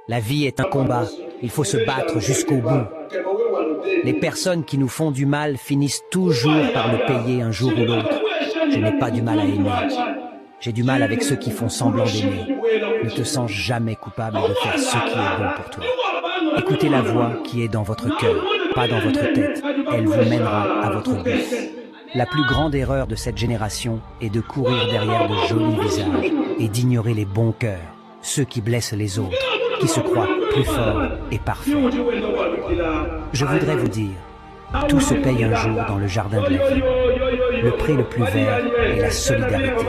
La vie est un combat, il faut se battre jusqu'au bout. Les personnes qui nous font du mal finissent toujours par le payer un jour ou l'autre. Je n'ai pas du mal à aimer. J'ai du mal avec ceux qui font semblant d'aimer. Ne te sens jamais coupable de faire ce qui est bon pour toi. Écoutez la voix qui est dans votre cœur, pas dans votre tête. Elle vous mènera à votre but. La plus grande erreur de cette génération est de courir derrière de jolis visages et d'ignorer les bons cœurs, ceux qui blessent les autres, qui se croient plus forts et parfaits. Je voudrais vous dire, tout se paye un jour dans le jardin de la vie. Le prix le plus vert est la solidarité.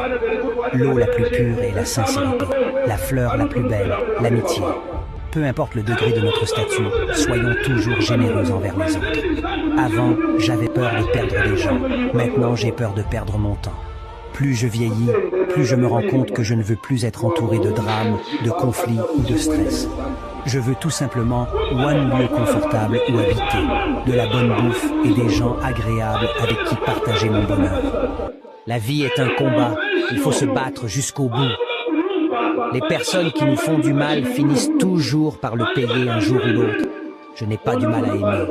L'eau la plus pure est la sincérité. La fleur la plus belle, l'amitié. Peu importe le degré de notre statut, soyons toujours généreux envers les autres. Avant, j'avais peur de perdre des gens. Maintenant, j'ai peur de perdre mon temps. Plus je vieillis, plus je me rends compte que je ne veux plus être entouré de drames, de conflits ou de stress. Je veux tout simplement un lieu confortable où habiter, de la bonne bouffe et des gens agréables avec qui partager mon bonheur. La vie est un combat, il faut se battre jusqu'au bout. Les personnes qui nous font du mal finissent toujours par le payer un jour ou l'autre. Je n'ai pas du mal à aimer.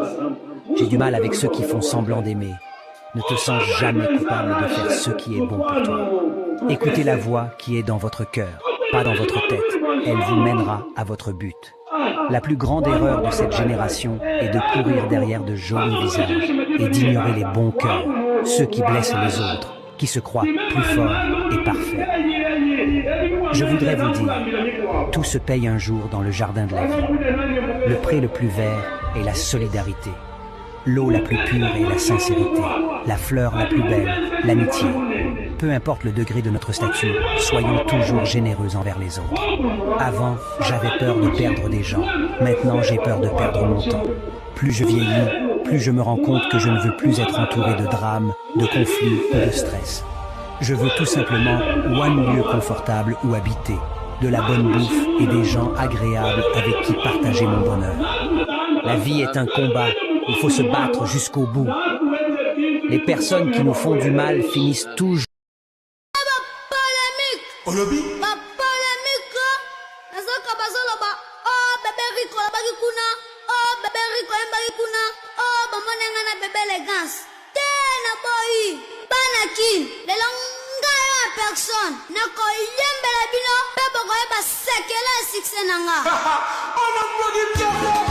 J'ai du mal avec ceux qui font semblant d'aimer. Ne te sens jamais coupable de faire ce qui est bon pour toi. Écoutez la voix qui est dans votre cœur, pas dans votre tête. Elle vous mènera à votre but. La plus grande erreur de cette génération est de courir derrière de jolis visages et d'ignorer les bons cœurs, ceux qui blessent les autres, qui se croient plus forts et parfaits. Je voudrais vous dire, tout se paye un jour dans le jardin de la vie. Le prix le plus vert est la solidarité. L'eau la plus pure est la sincérité. La fleur la plus belle, l'amitié. Peu importe le degré de notre statut, soyons toujours généreux envers les autres. Avant, j'avais peur de perdre des gens. Maintenant, j'ai peur de perdre mon temps. Plus je vieillis, plus je me rends compte que je ne veux plus être entouré de drames, de conflits ou de stress. Je veux tout simplement un lieu confortable où habiter, de la bonne bouffe et des gens agréables avec qui partager mon bonheur. La vie est un combat, il faut se battre jusqu'au bout. Les personnes qui nous font du mal finissent toujours. Olobi? Ba polémique. Nazoka bazoloba. Oh bébé Rico bagi kuna. Oh bébé Rico bagi kuna. Oh bamonenga na bébé élégance. Tena boy. Banakin. Le longa ya personne. Nako yembela bino. Bebo ko ba sekela succès nanga. On a pas dit